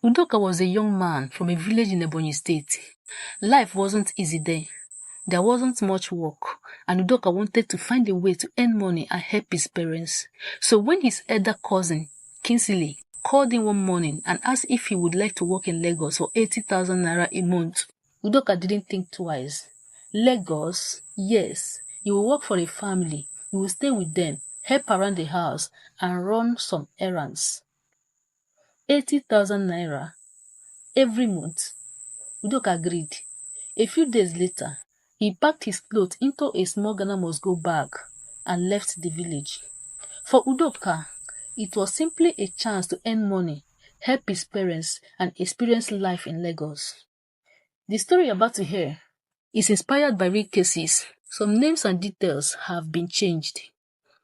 Udoka was a young man from a village in Ebonyi State. Life wasn't easy there. There wasn't much work, and Udoka wanted to find a way to earn money and help his parents. So when his elder cousin, Kingsley, called him one morning and asked if he would like to work in Lagos for 80,000 naira a month, Udoka didn't think twice. Lagos? Yes. You will work for a family. You will stay with them, help around the house, and run some errands. 80,000 naira every month. Udoka agreed. A few days later, he packed his clothes into a small Ghana must-go bag and left the village. For Udoka, it was simply a chance to earn money, help his parents, and experience life in Lagos. The story you're about to hear is inspired by real cases. Some names and details have been changed.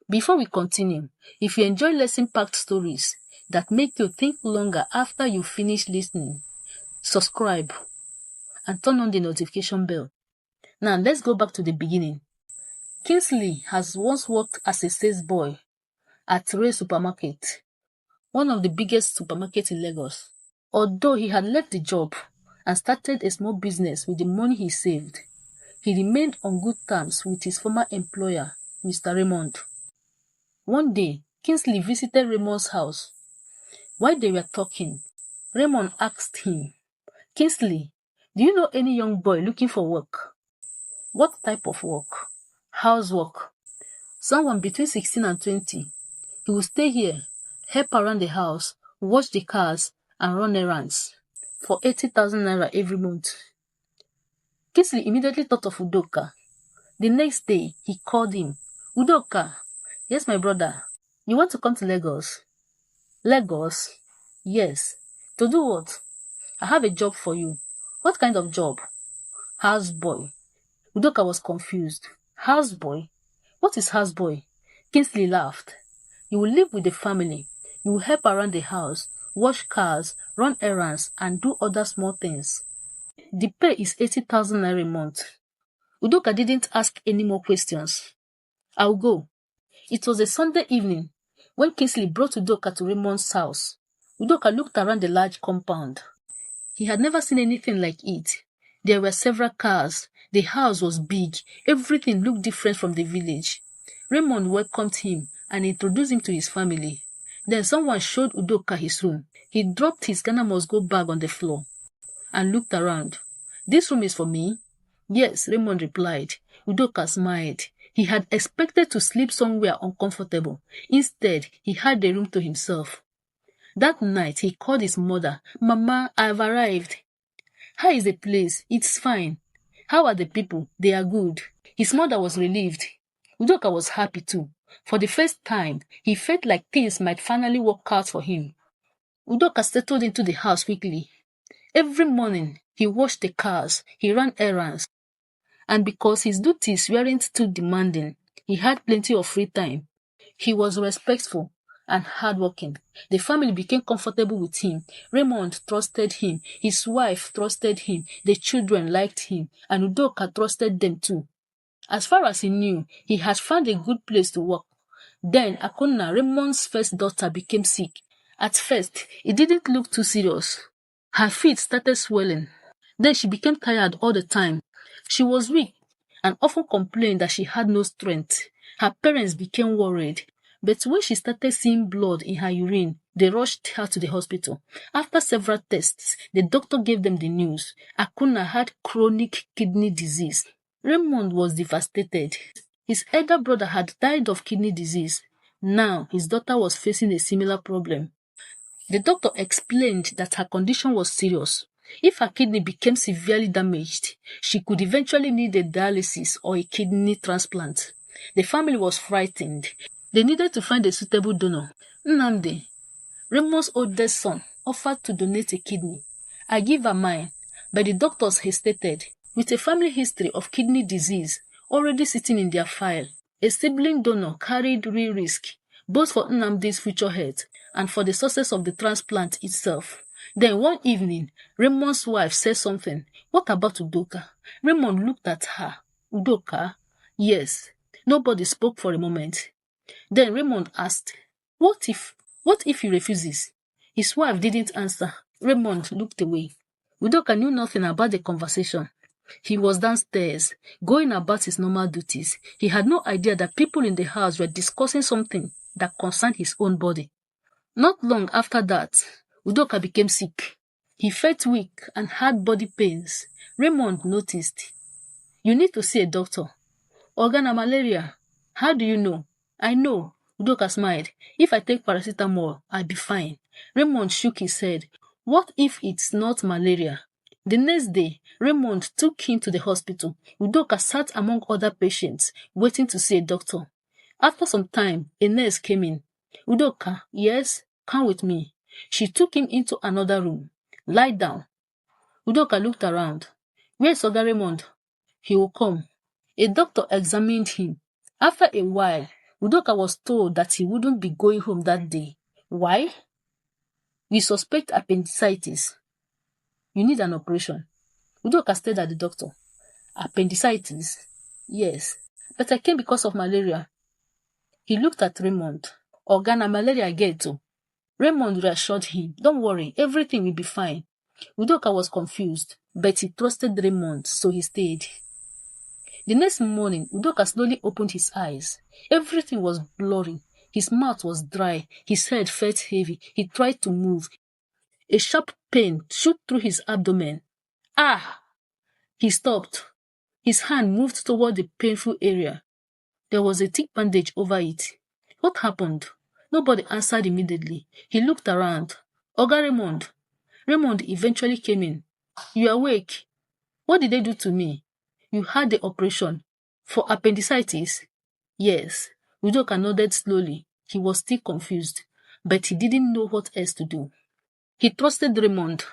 Before we continue, if you enjoy lesson-packed stories that make you think longer after you finish listening, subscribe and turn on the notification bell. Now let's go back to the beginning. Kingsley has once worked as a sales boy at Ray Supermarket, one of the biggest supermarkets in Lagos. Although he had left the job and started a small business with the money he saved, he remained on good terms with his former employer, Mr. Raymond. One day, Kingsley visited Raymond's house. While they were talking, Raymond asked him, "Kingsley, do you know any young boy looking for work?" "What type of work?" "Housework. Someone between 16 and 20. He will stay here, help around the house, wash the cars, and run errands for 80,000 naira every month." Kingsley immediately thought of Udoka. The next day, he called him. "Udoka." "Yes, my brother. You want to come to Lagos?" "Lagos?" "Yes." "To do what?" "I have a job for you." "What kind of job?" "Houseboy." Udoka was confused. "Houseboy? What is houseboy?" Kingsley laughed. "You will live with the family. You will help around the house, wash cars, run errands, and do other small things. The pay is 80,000 naira a month." Udoka didn't ask any more questions. "I'll go." It was a Sunday evening when Kingsley brought Udoka to Raymond's house. Udoka looked around the large compound. He had never seen anything like it. There were several cars. The house was big. Everything looked different from the village. Raymond welcomed him and introduced him to his family. Then someone showed Udoka his room. He dropped his Ghana must-go bag on the floor and looked around. "This room is for me?" "Yes," Raymond replied. Udoka smiled. He had expected to sleep somewhere uncomfortable. Instead, he had the room to himself. That night, he called his mother. "Mama, I've arrived." "How is the place?" "It's fine." "How are the people?" "They are good." His mother was relieved. Udoka was happy too. For the first time, he felt like things might finally work out for him. Udoka settled into the house quickly. Every morning, he washed the cars, he ran errands, and because his duties weren't too demanding, he had plenty of free time. He was respectful and hardworking. The family became comfortable with him. Raymond trusted him. His wife trusted him. The children liked him, and Udoka trusted them too. As far as he knew, he had found a good place to work. Then Akuna, Raymond's first daughter, became sick. At first, it didn't look too serious. Her feet started swelling. Then she became tired all the time. She was weak and often complained that she had no strength. Her parents became worried. But when she started seeing blood in her urine, they rushed her to the hospital. After several tests, the doctor gave them the news. Akuna had chronic kidney disease. Raymond was devastated. His elder brother had died of kidney disease. Now, his daughter was facing a similar problem. The doctor explained that her condition was serious. If her kidney became severely damaged, she could eventually need a dialysis or a kidney transplant. The family was frightened. They needed to find a suitable donor. Nnamdi, Raymond's oldest son, offered to donate a kidney. "I give her mine," but the doctors hesitated. With a family history of kidney disease already sitting in their file, a sibling donor carried real risk, both for Nnamdi's future health and for the success of the transplant itself. Then one evening, Raymond's wife said something. "What about Udoka?" Raymond looked at her. "Udoka?" "Yes." Nobody spoke for a moment. Then Raymond asked, What if he refuses?" His wife didn't answer. Raymond looked away. Udoka knew nothing about the conversation. He was downstairs, going about his normal duties. He had no idea that people in the house were discussing something that concerned his own body. Not long after that, Udoka became sick. He felt weak and had body pains. Raymond noticed. "You need to see a doctor." "Organa malaria." "How do you know?" "I know." Udoka smiled. "If I take paracetamol, I'll be fine." Raymond shook his head. "What if it's not malaria?" The next day, Raymond took him to the hospital. Udoka sat among other patients, waiting to see a doctor. After some time, a nurse came in. "Udoka, yes, come with me." She took him into another room. "Lie down." Udoka looked around. "Where's Oga Raymond?" "He will come." A doctor examined him. After a while, Udoka was told that he wouldn't be going home that day. Why? "We suspect appendicitis. You need an operation." Udoka stared at the doctor. "Appendicitis?" "Yes, but I came because of malaria." He looked at Raymond. "Organa malaria I get too." Raymond reassured him. "Don't worry, everything will be fine." Udoka was confused, but he trusted Raymond, so he stayed. The next morning, Udoka slowly opened his eyes. Everything was blurry. His mouth was dry. His head felt heavy. He tried to move. A sharp pain shot through his abdomen. "Ah!" He stopped. His hand moved toward the painful area. There was a thick bandage over it. What happened? Nobody answered immediately. He looked around. "Oga Raymond." Raymond eventually came in. "You awake? What did they do to me?" "You had the operation." "For appendicitis?" "Yes." Udoka nodded slowly. He was still confused, but he didn't know what else to do. He trusted Raymond.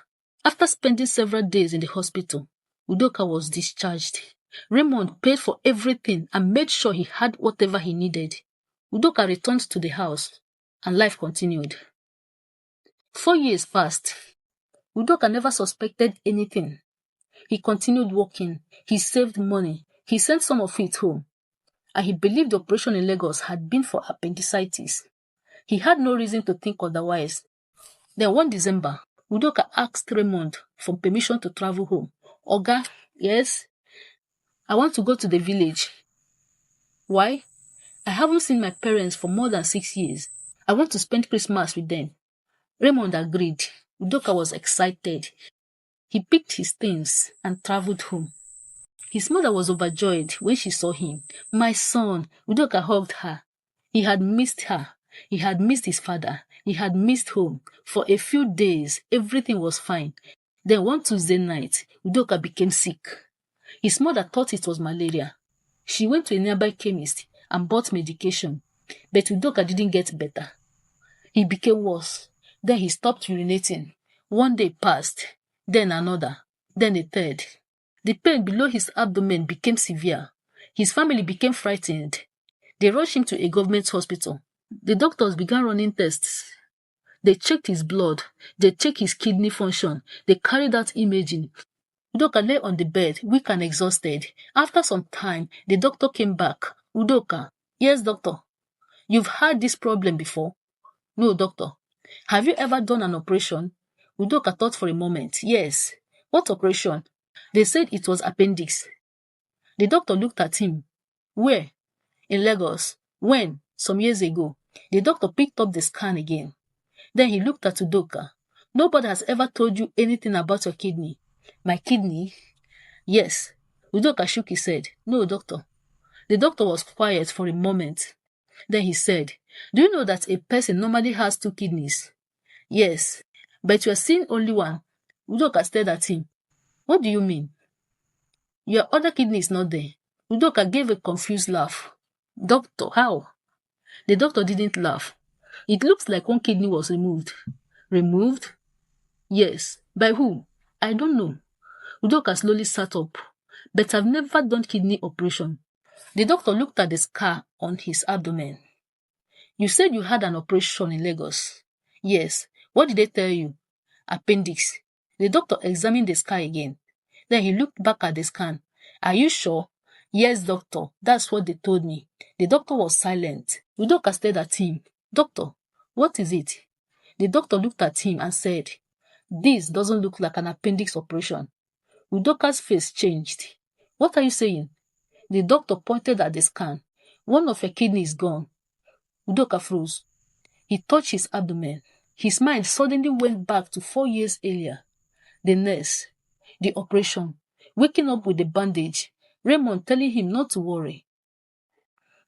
After spending several days in the hospital, Udoka was discharged. Raymond paid for everything and made sure he had whatever he needed. Udoka returned to the house, and life continued. 4 years passed. Udoka never suspected anything. He continued working. He saved money. He sent some of it home. And he believed the operation in Lagos had been for appendicitis. He had no reason to think otherwise. Then one December, Udoka asked Raymond for permission to travel home. "Oga, yes? I want to go to the village." "Why?" "I haven't seen my parents for more than 6 years. I want to spend Christmas with them." Raymond agreed. Udoka was excited. He picked his things and traveled home. His mother was overjoyed when she saw him. "My son," Udoka hugged her. He had missed her. He had missed his father. He had missed home. For a few days, everything was fine. Then one Tuesday night, Udoka became sick. His mother thought it was malaria. She went to a nearby chemist and bought medication. But Udoka didn't get better. He became worse. Then he stopped urinating. One day passed, then another, then a third. The pain below his abdomen became severe. His family became frightened. They rushed him to a government hospital. The doctors began running tests. They checked his blood. They checked his kidney function. They carried out imaging. Udoka lay on the bed, weak and exhausted. After some time, the doctor came back. "Udoka." "Yes, doctor." "You've had this problem before?" "No, doctor." "Have you ever done an operation?" Udoka thought for a moment. "Yes." "What operation?" "They said it was appendix." The doctor looked at him. "Where?" "In Lagos." "When?" "Some years ago." The doctor picked up the scan again. Then he looked at Udoka. "Nobody has ever told you anything about your kidney." "My kidney?" "Yes." Udoka shook his head. "No, doctor." The doctor was quiet for a moment. Then he said, "Do you know that a person normally has 2 kidneys?" "Yes." "But you are seeing only one." Udoka stared at him. "What do you mean?" "Your other kidney is not there." Udoka gave a confused laugh. "Doctor, how?" The doctor didn't laugh. "It looks like one kidney was removed." "Removed?" "Yes." "By who?" "I don't know." Udoka slowly sat up. "But I've never done kidney operation." The doctor looked at the scar on his abdomen. "You said you had an operation in Lagos." "Yes." "What did they tell you?" "Appendix." The doctor examined the scar again. Then he looked back at the scan. "Are you sure?" "Yes, doctor. That's what they told me." The doctor was silent. Udoka stared at him. "Doctor, what is it?" The doctor looked at him and said, This doesn't look like an appendix operation. Udoka's face changed. What are you saying? The doctor pointed at the scan. One of her kidneys is gone. Udoka froze. He touched his abdomen. His mind suddenly went back to 4 years earlier. The nurse, the operation, waking up with the bandage, Raymond telling him not to worry.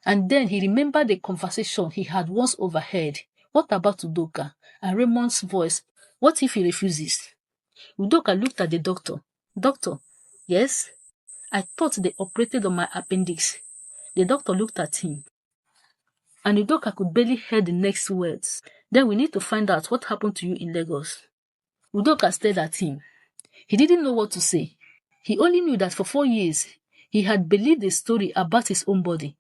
And then he remembered the conversation he had once overheard. What about Udoka? And Raymond's voice, what if he refuses? Udoka looked at the doctor. Doctor, yes? I thought they operated on my appendix. The doctor looked at him. And Udoka could barely hear the next words. Then we need to find out what happened to you in Lagos. Udoka stared at him. He didn't know what to say. He only knew that for 4 years, he had believed the story about his own body.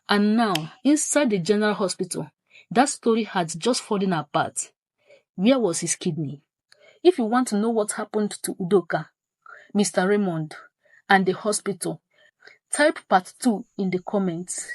And now, inside the general hospital, that story had just fallen apart. Where was his kidney? If you want to know what happened to Udoka, Mr. Raymond, and the hospital, type part 2 in the comments.